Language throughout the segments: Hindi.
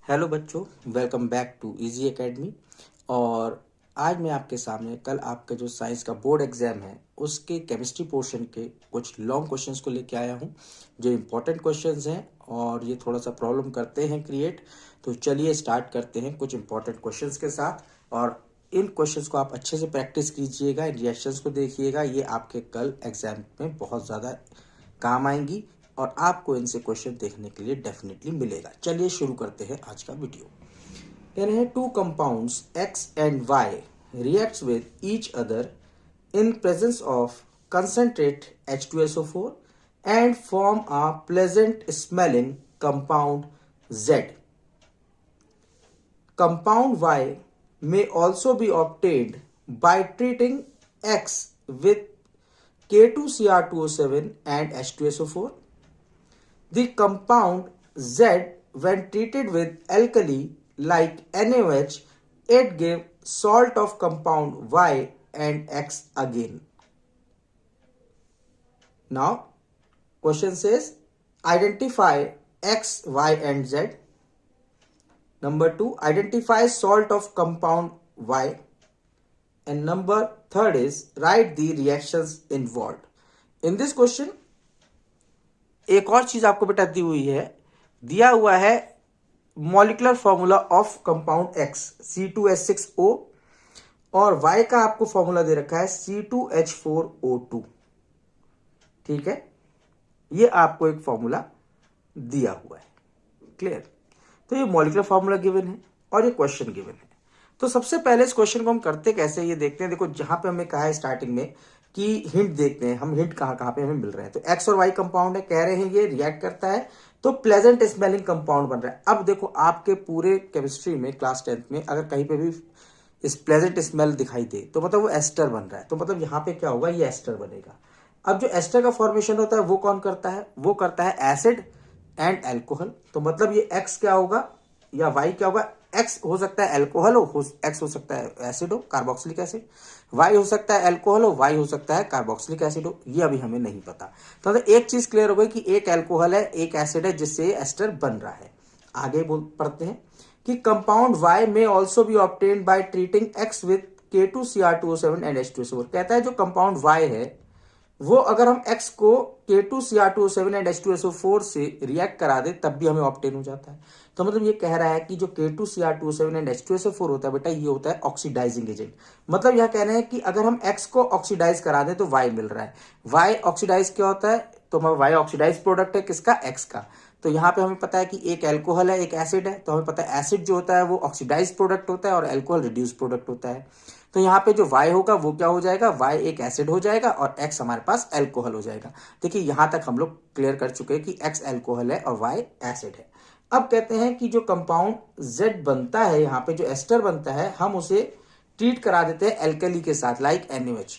हेलो बच्चों, welcome back to Easy Academy. और आज मैं आपके सामने कल आपका जो साइंस का बोर्ड एग्जाम है उसके केमिस्ट्री पोर्शन के कुछ लॉन्ग क्वेश्चंस को लेके आया हूँ जो इम्पोर्टेंट क्वेश्चंस हैं और ये थोड़ा सा प्रॉब्लम करते हैं क्रिएट। तो चलिए स्टार्ट करते हैं कुछ इम्पोर्टेंट क्वेश्चंस के साथ। और इन क्वेश्चंस को आप अच्छे से प्रैक्टिस कीजिएगा, इन रिएक्शंस को देखिएगा, ये आपके कल एग्जाम में बहुत ज़्यादा काम आएंगी और आपको इनसे क्वेश्चन देखने के लिए डेफिनेटली मिलेगा। चलिए शुरू करते हैं आज का वीडियो। कह रहे हैं two compounds x and y reacts with each other in presence of concentrate H2SO4 and form a pleasant smelling compound Z. Compound Y may also be obtained by treating X with K2Cr2O7 and H2SO4. The compound Z, when treated with alkali like NaOH, it gives salt of compound Y and X again. Now, question says identify X, Y, and Z. Number 2, identify salt of compound Y. And number 3 is write the reactions involved. In this question, एक और चीज आपको बेटा दी हुई है, दिया हुआ है molecular formula of compound x C2H6O और Y का आपको फॉर्मूला दे रखा है C2H4O2। ठीक है, ये आपको एक फॉर्मूला दिया हुआ है। क्लियर? तो ये मॉलिक्यूलर फॉर्मूला गिवन है और ये क्वेश्चन गिवन है। तो सबसे पहले इस क्वेश्चन को हम करते कैसे ये देखते हैं। देखो, जहां पे हमें कहा है स्टार्टिंग में कि हिंट देखते हैं हम, हिंट कहां कहां पे हमें मिल रहे हैं। तो एक्स और वाई कंपाउंड है, कह रहे हैं ये रिएक्ट करता है तो प्लेजेंट स्मेलिंग कंपाउंड बन रहा है। अब देखो, आपके पूरे केमिस्ट्री में क्लास 10th में अगर कहीं पे भी इस प्लेजेंट स्मेल दिखाई दे तो मतलब वो एस्टर बन रहा है। तो मतलब यहाँ पे क्या होगा, ये एस्टर बनेगा। अब जो एस्टर का फॉर्मेशन होता है वो कौन करता है, वो करता है एसिड एंड एल्कोहल। तो मतलब ये एक्स क्या होगा या वाई क्या होगा, एक्स हो सकता है एल्कोहल हो, एक्स हो सकता है एसिड हो, कार्बोक्सिलिक एसिड, वाई हो सकता है एल्कोहल हो, वाई हो सकता है कार्बोक्सिलिक एसिड हो। ये अभी हमें नहीं पता। तो एक चीज क्लियर हो गई कि एक एल्कोहल है, एक एसिड है जिससे एस्टर बन रहा है। आगे पढ़ते हैं कि कंपाउंड वाई में also be obtained by treating x with K2Cr2O7 and H2SO4। कहता है जो कंपाउंड वाई है वो अगर हम X को K2Cr2O7 एंड H2SO4 से रिएक्ट करा दे तब भी हमें ऑब्टेन हो जाता है। तो मतलब ये कह रहा है कि जो K2Cr2O7 एंड H2SO4 होता है बेटा, ये होता है ऑक्सीडाइजिंग एजेंट। मतलब यह कह रहे हैं कि अगर हम X को ऑक्सीडाइज करा दें तो Y मिल रहा है। Y ऑक्सीडाइज क्या होता है, तो Y ऑक्सीडाइज प्रोडक्ट है किसका, X का। तो यहाँ पे हमें पता है कि एक एल्कोहल है एक एसिड है, तो हमें पता है एसिड जो होता है वो ऑक्सीडाइज प्रोडक्ट होता है और एल्कोहल रिड्यूस प्रोडक्ट होता है। तो यहाँ पे जो Y होगा वो क्या हो जाएगा, Y एक एसिड हो जाएगा और X हमारे पास एल्कोहल हो जाएगा। देखिए यहां तक हम लोग क्लियर कर चुके हैं कि X एल्कोहल है और Y एसिड है। अब कहते हैं कि जो कंपाउंड Z बनता है, यहाँ पे जो एस्टर बनता है, हम उसे ट्रीट करा देते हैं एल्कली के साथ लाइक NaOH।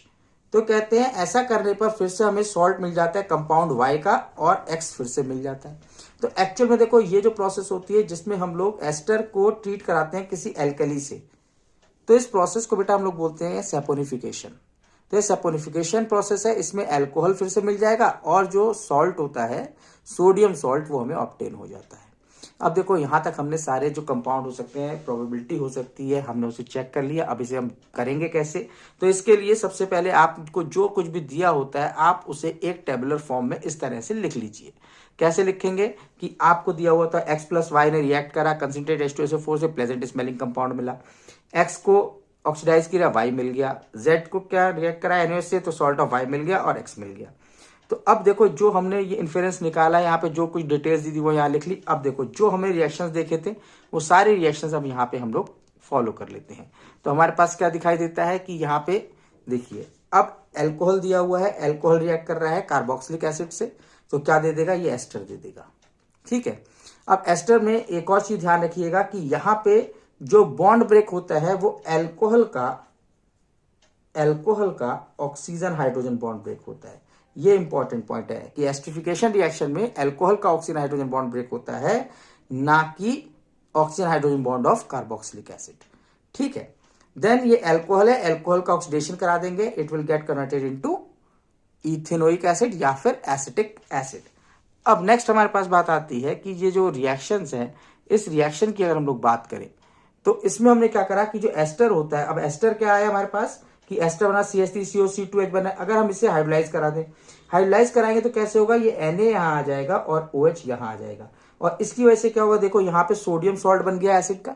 तो कहते हैं ऐसा करने पर फिर से हमें सॉल्ट मिल जाता है कंपाउंड Y का और X फिर से मिल जाता है। तो एक्चुअल में देखो, ये जो प्रोसेस होती है जिसमें हम लोग एस्टर को ट्रीट कराते हैं किसी एल्कली से, तो इस प्रोसेस को बेटा हम लोग बोलते हैं सैपोनिफिकेशन। तो ये सैपोनिफिकेशन प्रोसेस है, इसमें अल्कोहल फिर से मिल जाएगा और जो सॉल्ट होता है सोडियम सॉल्ट वो हमें ऑब्टेन हो जाता है। अब देखो, यहां तक हमने सारे जो कंपाउंड हो सकते हैं, प्रोबेबिलिटी हो सकती है, हमने उसे चेक कर लिया। अब इसे हम करेंगे कैसे, तो इसके लिए सबसे पहले आपको जो कुछ भी दिया होता है आप उसे एक टेबुलर फॉर्म में इस तरह से लिख लीजिए। कैसे लिखेंगे कि आपको दिया हुआ था X प्लस वाई ने रिएक्ट करा, कंसंट्रेट H2SO4 से प्लेजेंट स्मेलिंग कंपाउंड मिला, X को ऑक्सीडाइज किया Y मिल गया, Z को क्या रिएक्ट करा NaOH से तो सॉल्ट ऑफ Y मिल गया और X मिल गया। तो अब देखो, जो हमने ये इन्फेरेंस निकाला है, यहाँ पे जो कुछ डिटेल्स दी थी वो यहाँ लिख ली। अब देखो, जो हमें रिएक्शंस देखे थे वो सारे रिएक्शंस अब यहाँ पे हम लोग फॉलो कर लेते हैं। तो हमारे पास क्या दिखाई देता है कि यहाँ पे देखिए, अब एल्कोहल दिया हुआ है, एल्कोहल रिएक्ट कर रहा है कार्बोक्सिलिक एसिड से, तो क्या दे देगा, ये एस्टर दे देगा। ठीक है, अब एस्टर में एक और चीज ध्यान रखिएगा कि यहाँ पे जो बॉन्ड ब्रेक होता है वो एल्कोहल का ऑक्सीजन हाइड्रोजन बॉन्ड ब्रेक होता है। ये इंपॉर्टेंट पॉइंट है कि एस्टरिफिकेशन रिएक्शन में एल्कोहल का ऑक्सीजन हाइड्रोजन बॉन्ड ब्रेक होता है, ना कि oxygen hydrogen bond of carboxylic acid. ठीक है, देन ये एल्कोहल है, एल्कोहल का ऑक्सीडेशन करा देंगे, it will get converted into ethanoic acid या फिर एसिटिक एसिड। अब नेक्स्ट हमारे पास बात आती है कि ये जो रिएक्शंस हैं इस रिएक्शन की अगर हम लोग बात करें तो इसमें हमने क्या करा कि जो एस्टर होता है, अब एस्टर क्या है हमारे पास कि एस्टर बना CH3COC2H बना, अगर हम इसे हाइड्रोलाइज करा दें, हाइड्रोलाइज कराएंगे तो कैसे होगा, ये Na यहाँ आ जाएगा और OH यहाँ आ जाएगा, और इसकी वजह से क्या होगा, देखो यहाँ पे सोडियम सॉल्ट बन गया एसिड का,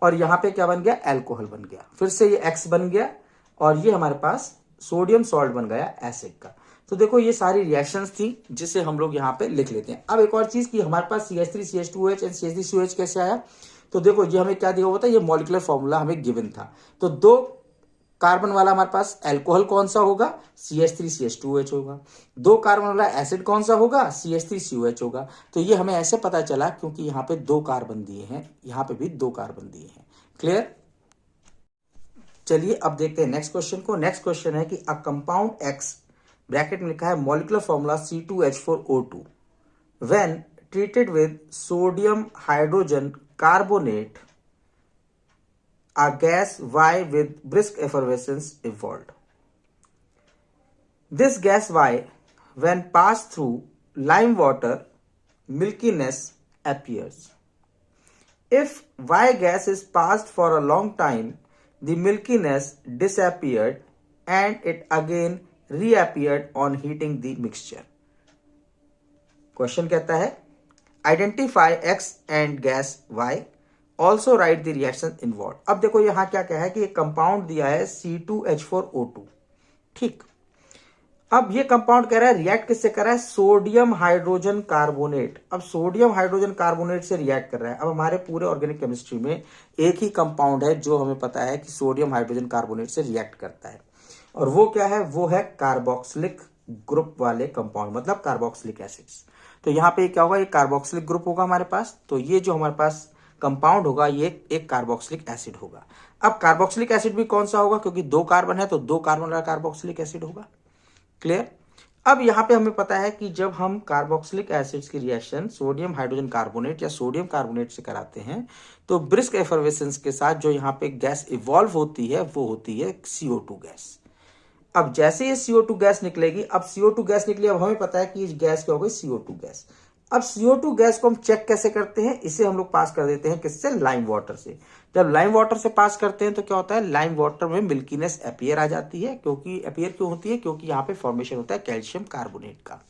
और यहाँ पे क्या बन गया, एल्कोहल बन गया, फिर से ये X बन गया, और ये हमारे पास सोडियम सॉल्ट बन गया एसिड का। तो देखो ये सारी रिएक्शंस थी जिसे हम लोग यहाँ पे लिख लेते हैं। अब एक और चीज कि हमारे पास CH3CH2OH एंड CH3COH कैसे आया, तो देखो ये हमें क्या दिया हुआ था, ये मॉलिक्यूलर फॉर्मूला हमें गिवन था। तो 2 कार्बन वाला हमारे पास एल्कोहल कौन सा होगा, CH3CH2OH होगा। 2 कार्बन वाला एसिड कौन सा होगा, CH3COH होगा। तो ये हमें ऐसे पता चला क्योंकि यहाँ पे 2 कार्बन दिए हैं, यहाँ पे भी 2 कार्बन दिए हैं। क्लियर। चलिए अब देखते हैं नेक्स्ट क्वेश्चन को। नेक्स्ट क्वेश्चन है कि अ कंपाउंड X, ब्रैकेट में लिखा है molecular formula C2H4O2 when treated with sodium hydrogen carbonate a gas Y with brisk effervescence evolved. This gas Y, when passed through lime water, milkiness appears. If Y gas is passed for a long time, the milkiness disappeared and it again reappeared on heating the mixture. Question कहता है identify X and gas Y. Also right the reaction involve. अब देखो यहां क्या क्या है कि एक कंपाउंड दिया है C2H4O2, ठीक। अब ये कंपाउंड कह रहा है रिएक्ट किससे कर रहा है, सोडियम हाइड्रोजन कार्बोनेट। अब सोडियम हाइड्रोजन कार्बोनेट से रिएक्ट कर रहा है। अब हमारे पूरे ऑर्गेनिक केमिस्ट्री में एक ही कंपाउंड है जो हमें पता है कि सोडियम हाइड्रोजन कार्बोनेट से रिएक्ट करता है, और वो क्या है, वो है कार्बोक्सिलिक ग्रुप वाले कंपाउंड, मतलब कार्बोक्सिलिक एसिड्स। तो यहाँ पे क्या होगा, ये कार्बोक्सिलिक ग्रुप होगा हमारे पास। तो ये जो हमारे पास कंपाउंड होगा ये एक कार्बोक्सिलिक एसिड होगा। अब कार्बोक्सिलिक एसिड भी कौन सा होगा, क्योंकि 2 कार्बन है तो 2 कार्बन वाला कार्बोक्सिलिक एसिड होगा। क्लियर। अब यहां पे हमें पता है कि जब हम कार्बोक्सिलिक एसिड्स की रिएक्शन सोडियम हाइड्रोजन कार्बोनेट या सोडियम कार्बोनेट से कराते हैं तो ब्रिस्क एफर्वेसेंस के साथ जो यहाँ पे गैस इवॉल्व होती है वो होती है CO2 गैस। अब जैसे ये CO2 गैस निकलेगी, अब CO2 गैस निकली, अब हमें पता है कि इस गैस क्या हो गई, CO2 गैस। अब CO2 गैस को हम चेक कैसे करते हैं, इसे हम लोग पास कर देते हैं किससे, लाइम वाटर से। जब लाइम वाटर से पास करते हैं तो क्या होता है, लाइम वाटर में मिल्कीनेस अपीयर आ जाती है। क्योंकि अपीयर क्यों होती है, क्योंकि यहाँ पे फॉर्मेशन होता है कैल्शियम कार्बोनेट का।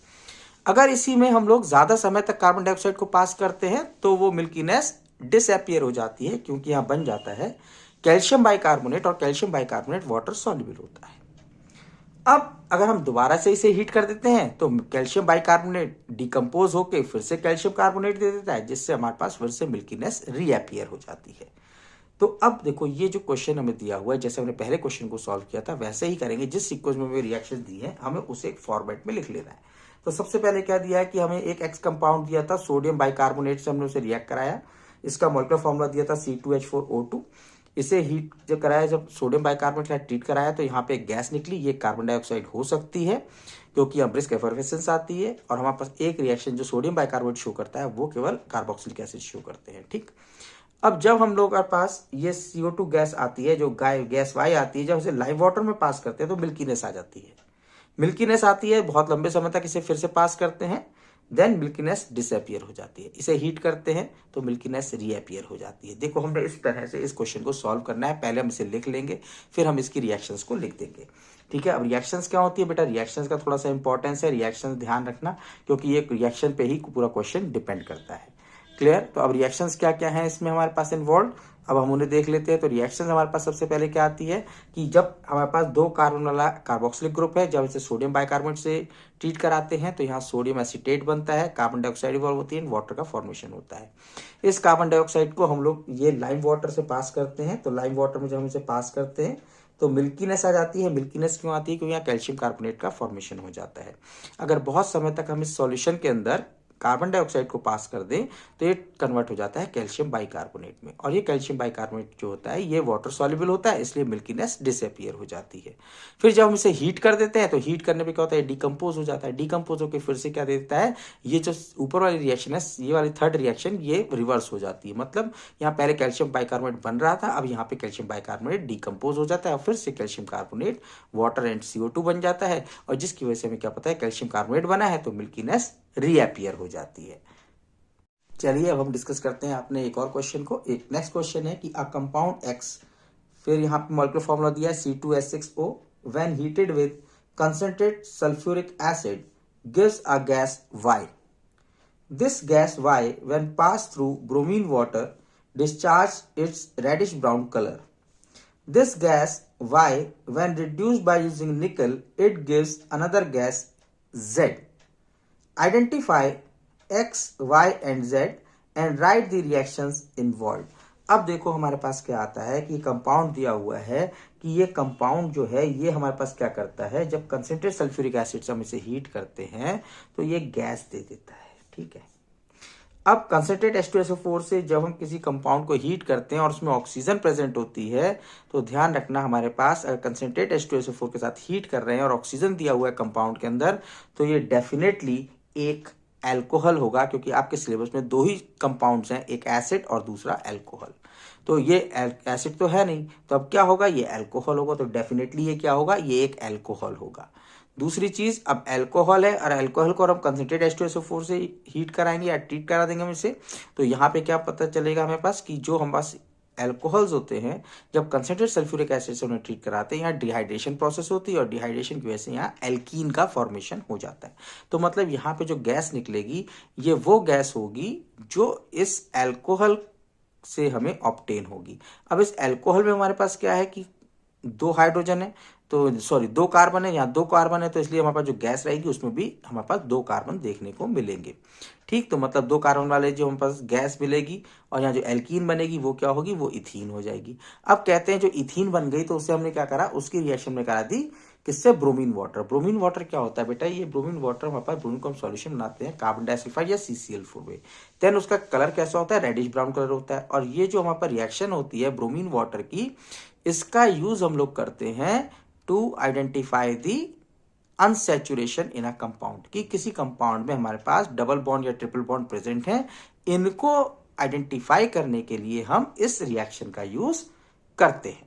अगर इसी में हम लोग ज्यादा समय तक कार्बन डाइऑक्साइड को पास करते हैं तो वो मिल्कीनेस डिसअपियर हो जाती है, क्योंकि यहाँ बन जाता है कैल्शियम बाइकार्बोनेट, और कैल्शियम बाइकार्बोनेट वाटर सॉल्युबल होता है। अब अगर हम दोबारा से इसे हीट कर देते हैं तो कैल्शियम बाइकार्बोनेट डिकम्पोज होकर फिर से कैल्शियम कार्बोनेट दे देता है, जिससे हमारे पास फिर से मिल्कीनेस रीअपियर हो जाती है। तो अब देखो ये जो क्वेश्चन हमें दिया हुआ है, जैसे हमने पहले क्वेश्चन को सॉल्व किया था वैसे ही करेंगे। जिस सीक्वेंस में हमें रिएक्शन दी है हमें उसे एक फॉर्मेट में लिख लेना है। तो सबसे पहले क्या दिया है कि हमें एक एक्स कंपाउंड दिया था, सोडियम बाइकार्बोनेट से हमने उसे रिएक्ट कराया। इसका मॉलिक्यूलर फॉर्मूला दिया था C2H4O2। इसे हीट जब कराया, जब सोडियम बाइकार्बोनेट का ट्रीट कराया तो यहाँ पे एक गैस निकली, ये कार्बन डाइऑक्साइड हो सकती है क्योंकि यहाँ ब्रिस्क एफर्वेसेंस आती है, और हमारे पास एक रिएक्शन जो सोडियम बाइकार्बोनेट शो करता है वो केवल कार्बोक्सिलिक एसिड शो करते हैं, ठीक। अब जब हम लोग के पास ये CO2 गैस आती है, जो गैस वाई आती है, जब उसे लाइम वाटर में पास करते हैं तो मिल्कीनेस आ जाती है। मिल्कीनेस आती है, बहुत लंबे समय तक इसे फिर से पास करते हैं, देन मिल्कीनेस डिसअपियर हो जाती है। इसे हीट करते हैं तो मिल्कीनेस रीअपियर हो जाती है। देखो हमने इस तरह से इस क्वेश्चन को सॉल्व करना है। पहले हम इसे लिख लेंगे, फिर हम इसकी रिएक्शंस को लिख देंगे, ठीक है। अब रिएक्शंस क्या होती है बेटा, रिएक्शंस का थोड़ा सा इंपॉर्टेंस है, रिएक्शंस ध्यान रखना क्योंकि ये रिएक्शन पे ही पूरा क्वेश्चन डिपेंड करता है। क्लियर। तो अब रिएक्शंस क्या क्या है इसमें हमारे पास इन्वॉल्व, अब हम उन्हें देख लेते हैं। तो रिएक्शंस हमारे पास सबसे पहले क्या आती है कि जब हमारे पास 2 कार्बन वाला कार्बोक्सिलिक ग्रुप है, जब इसे सोडियम बाइकार्बोनेट से ट्रीट कराते हैं तो यहाँ सोडियम एसीटेट बनता है, कार्बन डाइऑक्साइड इवॉल्व होती है, वाटर का फॉर्मेशन होता है। इस कार्बन डाइऑक्साइड को हम लोग ये लाइम वाटर से पास करते हैं। तो लाइम वाटर में जब हम इसे पास करते हैं तो मिल्कीनेस आ जाती है। मिल्कीनेस क्यों आती है, क्योंकि यहाँ कैल्शियम कार्बोनेट का फॉर्मेशन हो जाता है। अगर बहुत समय तक हम इस सॉल्यूशन के अंदर कार्बन डाइऑक्साइड को पास कर दें तो ये कन्वर्ट हो जाता है कैल्शियम बाइकार्बोनेट में, और ये कैल्शियम बाइकार्बोनेट जो होता है ये वाटर सॉल्युबल होता है, इसलिए मिल्कीनेस डिसअपियर हो जाती है। फिर जब हम इसे हीट कर देते हैं तो हीट करने पे क्या होता है, डिकम्पोज हो जाता है। डिकम्पोज होकर फिर से क्या दे देता है, ये जो ऊपर वाली रिएक्शन है, ये वाली थर्ड रिएक्शन, ये रिवर्स हो जाती है। मतलब यहाँ पहले कैल्शियम बाइकार्बोनेट बन रहा था, अब यहाँ पे कैल्शियम बाइकार्बोनेट डिकम्पोज हो जाता है और फिर से calcium carbonate water and CO2 बन जाता है, और जिसकी वजह से हमें क्या पता है कैल्शियम कार्बोनेट बना है तो मिल्कीनेस रीअपियर हो जाती है। चलिए अब हम डिस्कस करते हैं अपने एक और क्वेश्चन को। एक नेक्स्ट क्वेश्चन है कि अ कंपाउंड एक्स, फिर यहाँ पे मॉलिक्यूलर फॉर्मूला दिया है C2H6O, when heated with concentrate sulphuric acid gives a gas Y. This gas Y, when passed through bromine water, discharges its reddish brown color. This gas Y, when reduced by using nickel, it gives another gas Z. Identify X, Y and Z and write the reactions involved. अब देखो हमारे पास क्या आता है कि कंपाउंड दिया हुआ है कि ये कंपाउंड जो है ये हमारे पास क्या करता है, जब कंसेंट्रेट सल्फ्यूरिक एसिड से हम इसे हीट करते हैं तो ये गैस दे देता है। ठीक है, अब कंसेंट्रेट H2SO4 से जब हम किसी कंपाउंड को हीट करते हैं और उसमें ऑक्सीजन प्रेजेंट होती है तो ध्यान रखना हमारे पास अगर कंसेंट्रेट H2SO4 के साथ हीट कर रहे हैं और ऑक्सीजन दिया हुआ है कंपाउंड के अंदर तो ये डेफिनेटली एक एल्कोहल होगा, क्योंकि आपके सिलेबस में दो ही कंपाउंड्स हैं, एक एसिड और दूसरा एल्कोहल। तो ये एसिड तो है नहीं, तो अब क्या होगा, ये एल्कोहल होगा। तो डेफिनेटली ये क्या होगा, ये एक एल्कोहल होगा। दूसरी चीज, अब एल्कोहल है और एल्कोहल को हम कंसेंट्रेट H2SO4 से हीट कराएंगे या ट्रीट करा देंगे हम इसे, तो यहाँ पे क्या पता चलेगा हमें पास कि जो हम पास एल्कोहल्स होते हैं जब कंसेंट्रेट सल्फ्यूरिक एसिड से उन्हें ट्रीट कराते हैं यहाँ डिहाइड्रेशन प्रोसेस होती है और डिहाइड्रेशन की वजह से यहाँ एल्कीन का फॉर्मेशन हो जाता है। तो मतलब यहाँ पे जो गैस निकलेगी ये वो गैस होगी जो इस एल्कोहल से हमें ऑब्टेन होगी। अब इस एल्कोहल में हमारे पास क्या है कि दो हाइड्रोजन है, तो सॉरी दो कार्बन है, यहाँ दो कार्बन है, तो इसलिए हमारे पास जो गैस रहेगी उसमें भी हमारे पास दो कार्बन देखने को मिलेंगे। ठीक, तो मतलब दो कार्बन वाले जो हमारे पास गैस मिलेगी और यहाँ जो एल्कीन बनेगी वो क्या होगी, वो इथीन हो जाएगी। अब कहते हैं जो इथीन बन गई तो उससे हमने क्या करा, उसकी रिएक्शन में करा दी किससे, ब्रोमीन वाटर। ब्रोमीन वाटर क्या होता है बेटा, ये ब्रोमीन वाटर हमारे पास ब्रोमीन को हम सॉल्यूशन बनाते हैं कार्बन डाइसल्फाइड या CCl4 में, देन उसका कलर कैसा होता है, रेडिश ब्राउन कलर होता है। और ये जो हमारे पास रिएक्शन होती है ब्रोमीन वाटर की, इसका यूज हम लोग करते हैं to identify the unsaturation in a compound, कि किसी कंपाउंड में हमारे पास डबल बॉन्ड या ट्रिपल बॉन्ड प्रेजेंट है, इनको आइडेंटिफाई करने के लिए हम इस रिएक्शन का यूज करते हैं।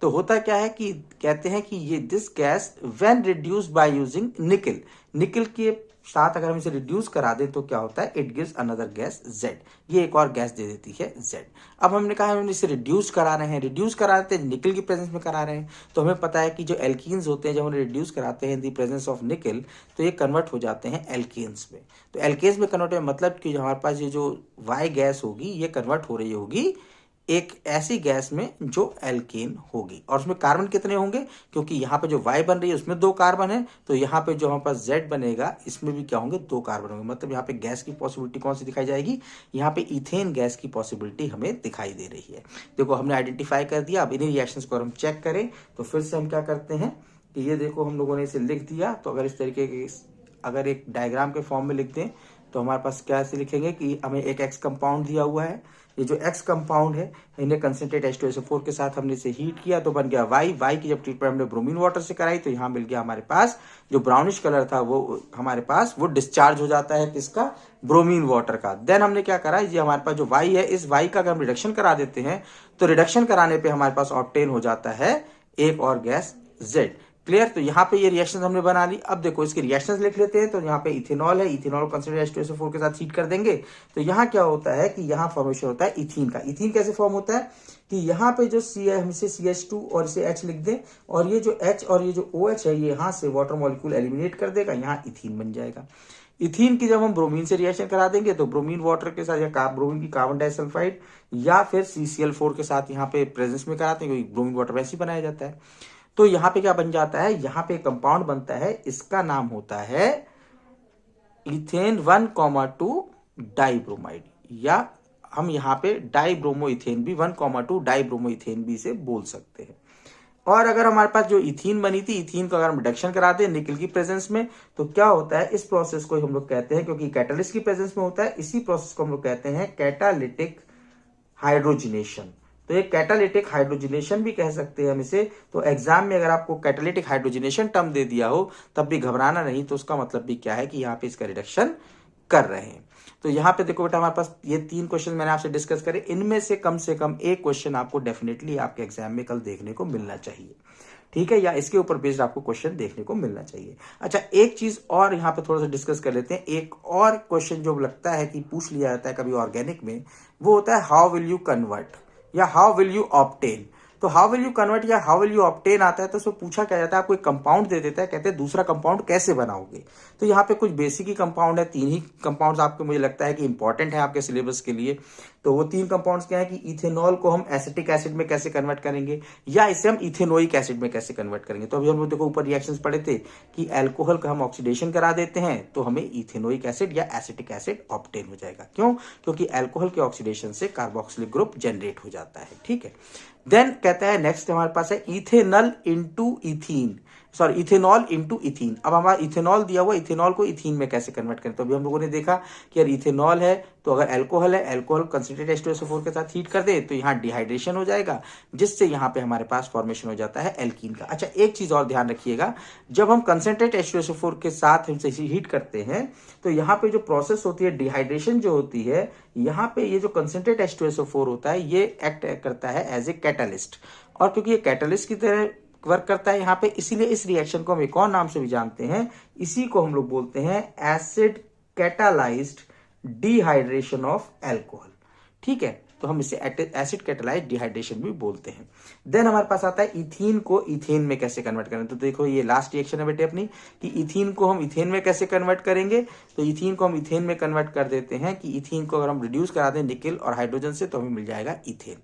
तो होता क्या है कि कहते हैं कि ये this gas when reduced by using निकल, निकल के साथ अगर हम इसे रिड्यूस करा दें तो क्या होता है, it gives another gas Z, ये एक और गैस दे देती है Z। अब हमने कहा हम इसे रिड्यूस करा रहे हैं, रिड्यूस कराते हैं निकल की प्रेजेंस में करा रहे हैं, तो हमें पता है कि जो एल्कीन्स होते हैं जब हम रिड्यूस कराते हैं इन दी प्रेजेंस ऑफ निकल तो ये कन्वर्ट हो जाते हैं एल्केन्स में। तो एल्केन्स में कन्वर्ट होने मतलब कि हमारे पास ये जो Y गैस होगी ये कन्वर्ट हो रही होगी एक ऐसी गैस में जो एल्केन होगी। और उसमें कार्बन कितने होंगे, क्योंकि यहाँ पे जो Y बन रही है उसमें दो कार्बन है, तो यहाँ पे जो हमारे पास Z बनेगा इसमें भी क्या होंगे, दो कार्बन होंगे। मतलब यहाँ पे गैस की पॉसिबिलिटी कौन सी दिखाई जाएगी, यहाँ पे इथेन गैस की पॉसिबिलिटी हमें दिखाई दे रही है। देखो हमने आइडेंटिफाई कर दिया। अब इन्हीं रिएक्शंस को हम चेक करें तो फिर से हम क्या करते हैं कि ये देखो हम लोगों ने इसे लिख दिया, तो अगर इस तरीके के अगर एक डायग्राम के फॉर्म में लिख दें तो हमारे पास क्या ऐसे लिखेंगे कि हमें एक X कंपाउंड दिया हुआ है, ये जो X कंपाउंड है इन्हें कंसेंट्रेट H2SO4 के साथ हमने इसे हीट किया तो बन गया Y। Y की जब ट्रीटमेंट हमने ब्रोमीन वाटर से कराई तो यहाँ मिल गया हमारे पास जो ब्राउनिश कलर था वो हमारे पास वो डिस्चार्ज हो जाता है किसका, ब्रोमीन वाटर का। देन हमने क्या करा, ये हमारे पास जो Y है इस Y का अगर हम रिडक्शन करा देते हैं तो रिडक्शन कराने पर हमारे पास ऑब्टेन हो जाता है एक और गैस Z। क्लियर, तो यहाँ पे ये रिएक्शन हमने बना ली। अब देखो इसके रिएक्शंस लिख लेते हैं। तो यहाँ पे इथेनॉल है, इथेनॉल कंसिडर H2SO4 के साथ हीट कर देंगे तो यहाँ क्या होता है कि यहाँ फॉर्मेशन होता है इथीन का। इथीन कैसे फॉर्म होता है कि यहाँ पे जो C है हम इसे CH2 और इसे H लिख दें और ये जो H और ये जो OH है ये यहाँ से वाटर मॉलिक्यूल एलिमिनेट कर देगा, यहाँ इथीन बन जाएगा। इथीन की जब हम ब्रोमीन से रिएक्शन करा देंगे तो ब्रोमीन वाटर के साथ या ब्रोमीन की कार्बन डाइसल्फाइड या फिर CCl4 के साथ यहाँ पे प्रेजेंस में कराते हैं, क्योंकि ब्रोमीन वाटर वैसे ही बनाया जाता है। तो यहाँ पे क्या बन जाता है, यहाँ पे कंपाउंड बनता है, इसका नाम होता है इथेन 1,2 डाइब्रोमाइड, या हम यहाँ पे डाइब्रोमो इथेन भी 1,2 डाइब्रोमो इथेन भी इसे बोल सकते हैं। और अगर हमारे पास जो इथीन बनी थी, इथीन का अगर हम रिडक्शन कराते हैं निकल की प्रेजेंस में तो क्या होता है, इस प्रोसेस को हम लोग कहते हैं, क्योंकि कैटालिस्ट की प्रेजेंस में होता है, इसी प्रोसेस को हम लोग कहते हैं कैटालिटिक हाइड्रोजिनेशन। तो ये कैटालिटिक हाइड्रोजिनेशन भी कह सकते हैं हम इसे। तो एग्जाम में अगर आपको कैटालिटिक हाइड्रोजिनेशन टर्म दे दिया हो तब भी घबराना नहीं, तो उसका मतलब भी क्या है कि यहाँ पे इसका रिडक्शन कर रहे हैं। तो यहाँ पे देखो बेटा हमारे पास ये 3 क्वेश्चन मैंने आपसे डिस्कस करे, इनमें से कम एक क्वेश्चन आपको डेफिनेटली आपके एग्जाम में कल देखने को मिलना चाहिए। ठीक है, या इसके ऊपर बेस्ड आपको क्वेश्चन देखने को मिलना चाहिए। अच्छा, एक चीज और यहाँ पे थोड़ा सा डिस्कस कर लेते हैं। एक और क्वेश्चन जो लगता है कि पूछ लिया जाता है कभी ऑर्गेनिक में, वो होता है हाउ विल यू कन्वर्ट या हाउ विल यू ऑब्टेन। तो हाउ विल यू कन्वर्ट या हाउ विल यू ऑब्टेन आता है तो उसमें पूछा क्या जाता है, आपको एक कंपाउंड दे देता है, कहते हैं दूसरा कंपाउंड कैसे बनाओगे। तो यहाँ पे कुछ बेसिक ही कंपाउंड है, 3 ही कंपाउंड्स आपको मुझे लगता है कि इंपॉर्टेंट है आपके सिलेबस के लिए। तो वो 3 कंपाउंड्स क्या है कि इथेनॉल को हम एसिटिक एसिड में कैसे कन्वर्ट करेंगे, या इसे हम इथेनोइक एसिड में कैसे कन्वर्ट करेंगे। तो अभी हम देखो ऊपर रिएक्शंस पढ़े थे कि अल्कोहल का हम ऑक्सीडेशन करा देते हैं तो हमें इथेनोइक एसिड या एसिटिक एसिड ऑब्टेन हो जाएगा। क्यों? क्योंकि अल्कोहल के ऑक्सीडेशन से कार्बोक्सिलिक ग्रुप जनरेट हो जाता है। ठीक है, देन कहता है नेक्स्ट हमारे पास है ethanol into ethene, sorry ethanol into ethene. अब हमारा इथेनॉल दिया हुआ, इथेनॉल को इथीन में कैसे कन्वर्ट करें। तो अभी हम लोगों ने देखा कि यार इथेनॉल है तो अगर अल्कोहल है, अल्कोहल कंसंट्रेटेड H2SO4 के साथ हीट कर दे तो यहाँ डिहाइड्रेशन हो जाएगा, जिससे यहाँ पे हमारे पास फॉर्मेशन हो जाता है एल्कीन का। अच्छा, एक चीज और ध्यान रखिएगा, जब हम कंसंट्रेटेड H2SO4 के साथ हमसे हीट करते हैं तो यहाँ पे जो प्रोसेस होती है डिहाइड्रेशन जो होती है, यहाँ पे ये जो कंसंट्रेटेड H2SO4 होता है ये एक्ट करता है एज ए कैटलिस्ट। और क्योंकि ये कैटलिस्ट की तरह वर्क करता है यहाँ पे, इसीलिए इस रिएक्शन को हम एक और नाम से भी जानते हैं, इसी को हम लोग बोलते हैं acid catalysed dehydration of alcohol. ठीक है, तो हम इसे एसिड कैटालाइज्ड डिहाइड्रेशन भी बोलते हैं। देन हमारे पास आता है इथीन को इथेन में कैसे कन्वर्ट करें। तो देखो ये लास्ट रिएक्शन है बेटे अपनी, कि इथीन को हम इथेन में कैसे कन्वर्ट करेंगे। तो इथीन को हम इथेन में कन्वर्ट कर देते हैं कि इथीन को अगर हम रिड्यूस करा दें निकेल और हाइड्रोजन से तो हमें मिल जाएगा इथेन।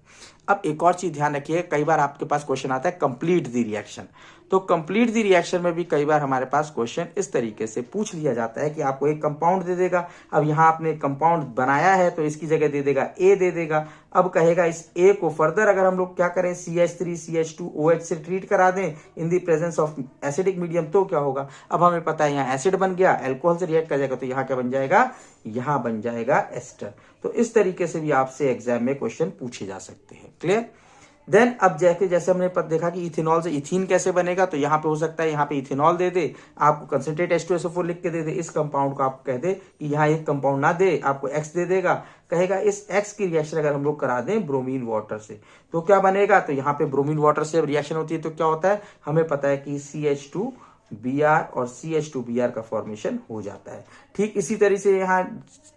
अब एक और चीज ध्यान रखिए, कई बार आपके पास क्वेश्चन आता है कंप्लीट द रिएक्शन। तो कंप्लीट द रिएक्शन में भी कई बार हमारे पास क्वेश्चन इस तरीके से पूछ लिया जाता है कि आपको एक कंपाउंड दे देगा। अब यहाँ आपने कंपाउंड बनाया है तो इसकी जगह दे देगा ए दे देगा। अब कहेगा इस ए को फर्दर अगर हम लोग क्या करें CH3CH2OH से ट्रीट करा दें इन the presence of acidic medium तो क्या होगा। अब हमें पता है यहाँ एसिड बन गया, अल्कोहल से रिएक्ट कर जाएगा तो यहाँ क्या बन जाएगा, यहाँ बन जाएगा एस्टर। तो इस तरीके से भी आपसे एग्जाम में क्वेश्चन पूछे जा सकते हैं। क्लियर? देन अब जैसे हमने देखा कि इथेनॉल से इथीन कैसे बनेगा, तो यहाँ पे हो सकता है यहाँ पे इथेनॉल दे दे, आपको कंसंट्रेट H2SO4 लिख के दे दे, इस कंपाउंड को आप कह दे कि यहाँ एक कंपाउंड ना दे, आपको X दे देगा, कहेगा इस X की रिएक्शन अगर हम लोग करा दें ब्रोमीन वाटर से तो क्या बनेगा। तो यहाँ पे ब्रोमीन वाटर से रिएक्शन होती है तो क्या होता है, हमें पता है कि CH2Br और CH2Br का फॉर्मेशन हो जाता है। ठीक इसी तरह से यहाँ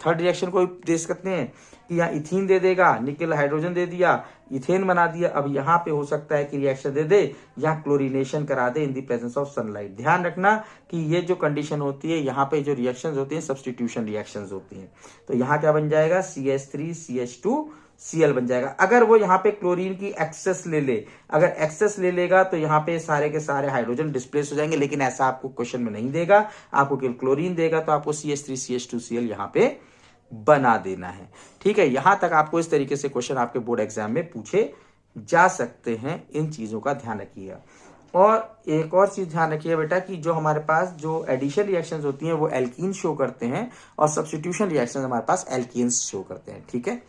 थर्ड रिएक्शन को दे सकते हैं कि यहाँ इथीन दे देगा, निकेल हाइड्रोजन दे दिया, इथेन बना दिया। अब यहाँ पे हो सकता है कि रिएक्शन दे दे, यहाँ क्लोरीनेशन करा दे in the presence of sunlight. ध्यान रखना कि ये जो कंडीशन होती है, यहाँ पे जो रिएक्शंस होती हैं सब्स्टिट्यूशन रिएक्शंस होती हैं। तो यहाँ क्या बन जाएगा, CH3CH2Cl बन जाएगा। अगर वो यहाँ पे क्लोरीन की एक्सेस ले ले, अगर एक्सेस ले लेगा तो यहाँ पे सारे के सारे हाइड्रोजन डिस्प्लेस हो जाएंगे, लेकिन ऐसा आपको क्वेश्चन में नहीं देगा, आपको केवल क्लोरीन देगा। तो आपको CH3CH2Cl यहाँ पे बना देना है। ठीक है, यहां तक आपको इस तरीके से क्वेश्चन आपके बोर्ड एग्जाम में पूछे जा सकते हैं। इन चीजों का ध्यान रखिएगा। और एक और चीज ध्यान रखिए बेटा कि जो हमारे पास जो एडिशन रिएक्शंस होती हैं वो एल्कीन शो करते हैं और सब्स्टिट्यूशन रिएक्शंस हमारे पास एल्कीन्स शो करते हैं। ठीक है,